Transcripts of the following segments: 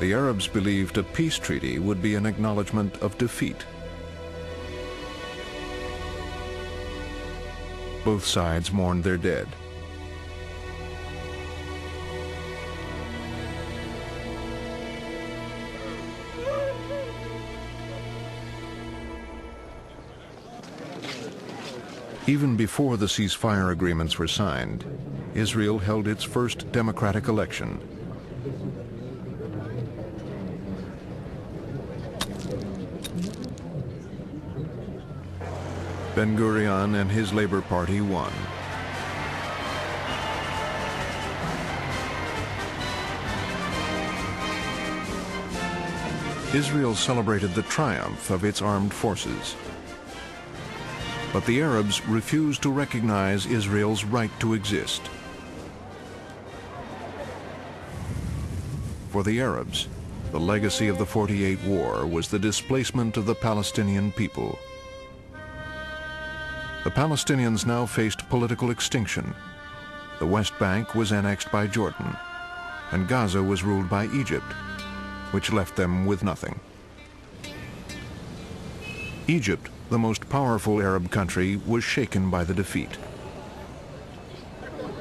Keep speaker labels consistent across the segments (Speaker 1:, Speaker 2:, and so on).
Speaker 1: The Arabs believed a peace treaty would be an acknowledgement of defeat. Both sides mourned their dead. Even before the ceasefire agreements were signed, Israel held its first democratic election. Ben-Gurion and his Labor Party won. Israel celebrated the triumph of its armed forces. But the Arabs refused to recognize Israel's right to exist. For the Arabs, the legacy of the 48 War was the displacement of the Palestinian people. The Palestinians now faced political extinction. The West Bank was annexed by Jordan, and Gaza was ruled by Egypt, which left them with nothing. Egypt, the most powerful Arab country, was shaken by the defeat.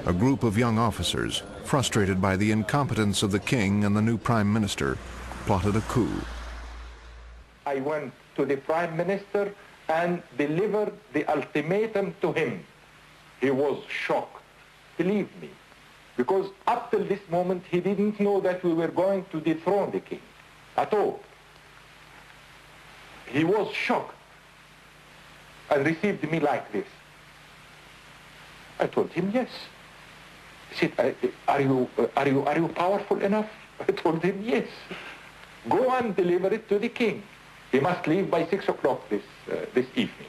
Speaker 1: A group of young officers, frustrated by the incompetence of the king and the new prime minister, plotted a coup.
Speaker 2: I went to the prime minister and delivered the ultimatum to him. He was shocked, believe me, because up till this moment he didn't know that we were going to dethrone the king at all. He was shocked and received me like this. I told him yes. He said, are you powerful enough? I told him yes. Go and deliver it to the king. He must leave by 6 o'clock this evening.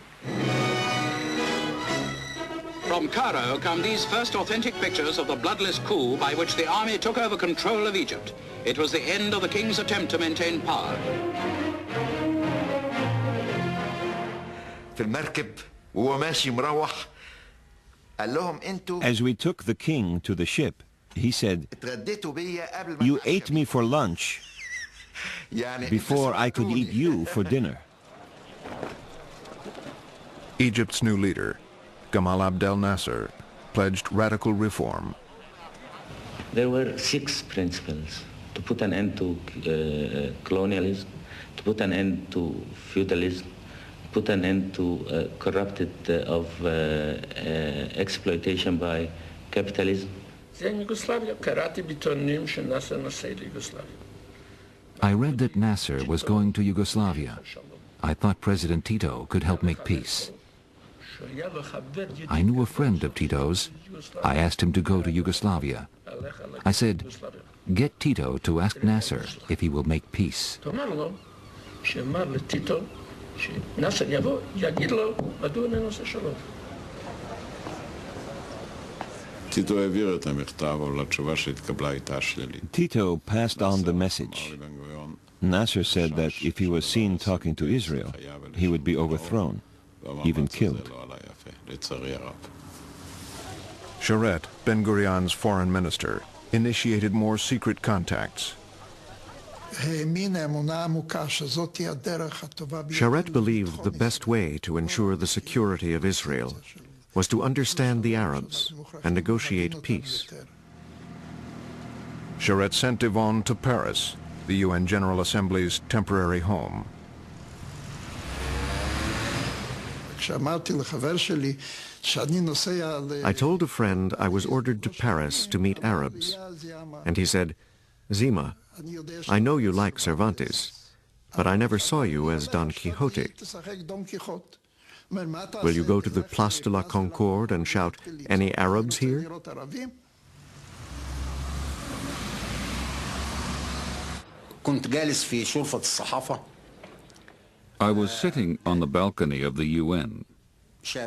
Speaker 3: From Cairo come these first authentic pictures of the bloodless coup by which the army took over control of Egypt. It was the end of the king's attempt to maintain power.
Speaker 4: As we took the king to the ship, he said, "You ate me for lunch before I could eat you for dinner."
Speaker 1: Egypt's new leader, Gamal Abdel Nasser, pledged radical reform.
Speaker 5: There were 6 principles: to put an end to colonialism, to put an end to feudalism, put an end to corrupted of exploitation by capitalism.
Speaker 6: I read that Nasser was going to Yugoslavia. I thought President Tito could help make peace. I knew a friend of Tito's. I asked him to go to Yugoslavia. I said, "Get Tito to ask Nasser if he will make peace."
Speaker 4: Tito passed on the message. Nasser said that if he was seen talking to Israel, he would be overthrown, even killed.
Speaker 1: Sharet, Ben-Gurion's foreign minister, initiated more secret contacts.
Speaker 7: Sharet believed the best way to ensure the security of Israel was to understand the Arabs and negotiate peace.
Speaker 1: Sharet sent Yvonne to Paris, the UN General Assembly's temporary home.
Speaker 7: I told a friend I was ordered to Paris to meet Arabs, and he said, "Zima, I know you like Cervantes, but I never saw you as Don Quixote. Will you go to the Place de la Concorde and shout, 'Any Arabs here?'"
Speaker 8: I was sitting on the balcony of the UN.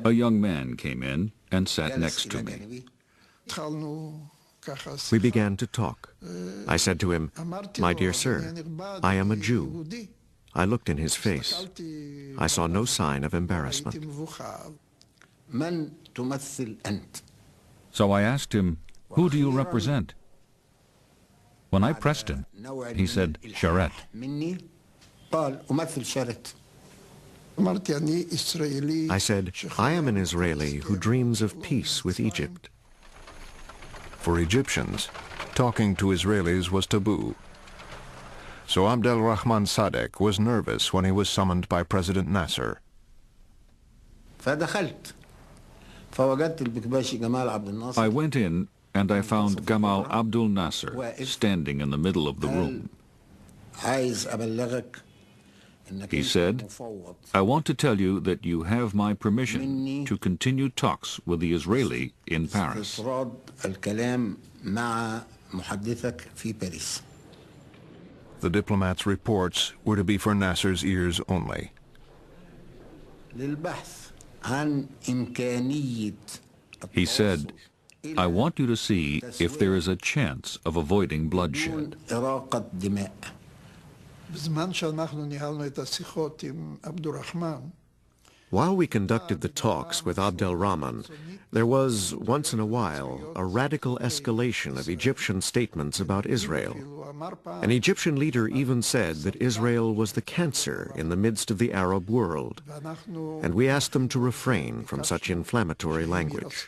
Speaker 8: A young man came in and sat next to me.
Speaker 7: We began to talk. I said to him, "My dear sir, I am a Jew." I looked in his face. I saw no sign of embarrassment.
Speaker 8: So I asked him, "Who do you represent?" When I pressed him, he said, Sharet.
Speaker 7: I said, I am an Israeli who dreams of peace with Egypt.
Speaker 1: For Egyptians, talking to Israelis was taboo. So Abdel Rahman Sadek was nervous when he was summoned by President Nasser.
Speaker 8: I went in and I found Gamal Abdel Nasser standing in the middle of the room. He said, I want to tell you that you have my permission to continue talks with the Israeli in Paris.
Speaker 1: The diplomat's reports were to be for Nasser's ears only.
Speaker 8: He said, I want you to see if there is a chance of avoiding bloodshed.
Speaker 7: While we conducted the talks with Abdel Rahman, there was, once in a while, a radical escalation of Egyptian statements about Israel. An Egyptian leader even said that Israel was the cancer in the midst of the Arab world, and we asked them to refrain from such inflammatory language.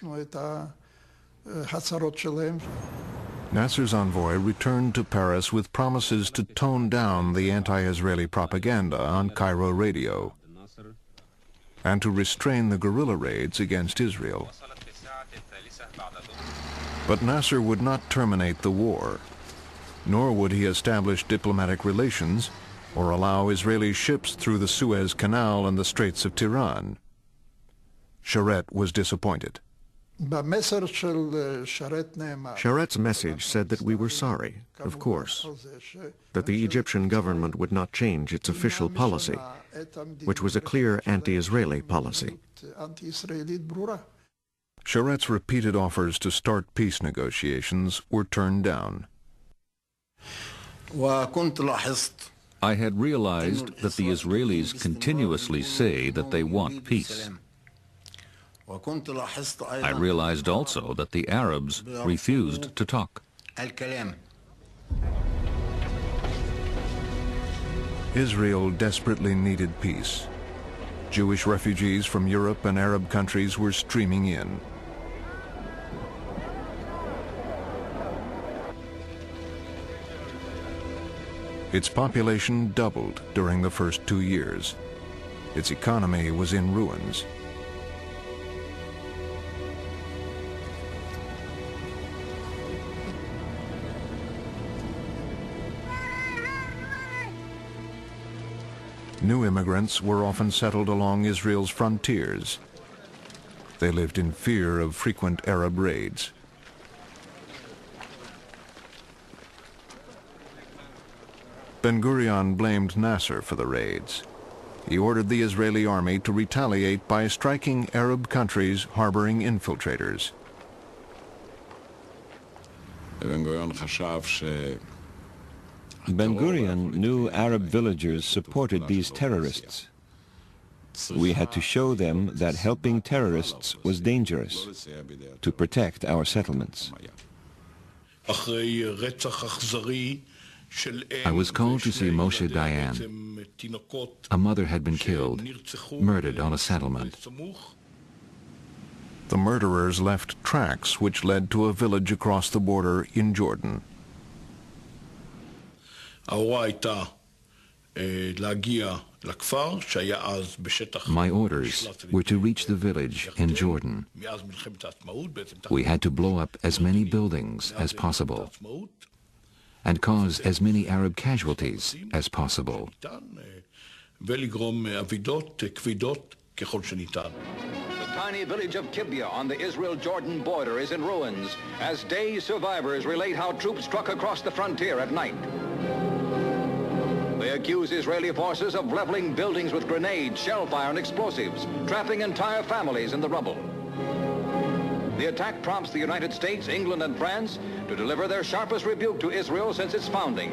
Speaker 1: Nasser's envoy returned to Paris with promises to tone down the anti-Israeli propaganda on Cairo radio and to restrain the guerrilla raids against Israel. But Nasser would not terminate the war, nor would he establish diplomatic relations or allow Israeli ships through the Suez Canal and the Straits of Tiran. Sharet was disappointed.
Speaker 7: Sharet's message said that we were sorry, of course, that the Egyptian government would not change its official policy, which was a clear anti-Israeli policy.
Speaker 1: Sharet's repeated offers to start peace negotiations were turned down.
Speaker 8: I had realized that the Israelis continuously say that they want peace. I realized also that the Arabs refused to talk.
Speaker 1: Israel desperately needed peace. Jewish refugees from Europe and Arab countries were streaming in. Its population doubled during the first 2 years. Its economy was in ruins. New immigrants were often settled along Israel's frontiers. They lived in fear of frequent Arab raids. Ben-Gurion blamed Nasser for the raids. He ordered the Israeli army to retaliate by striking Arab countries harboring infiltrators.
Speaker 4: Ben-Gurion knew Arab villagers supported these terrorists. We had to show them that helping terrorists was dangerous, to protect our settlements.
Speaker 6: I was called to see Moshe Dayan. A mother had been killed, murdered on a settlement.
Speaker 1: The murderers left tracks which led to a village across the border in Jordan.
Speaker 6: My orders were to reach the village in Jordan. We had to blow up as many buildings as possible and cause as many Arab casualties as possible.
Speaker 3: The tiny village of Kibya on the Israel-Jordan border is in ruins as day survivors relate how troops struck across the frontier at night. They accuse Israeli forces of leveling buildings with grenades, shellfire, and explosives, trapping entire families in the rubble. The attack prompts the United States, England, and France to deliver their sharpest rebuke to Israel since its founding.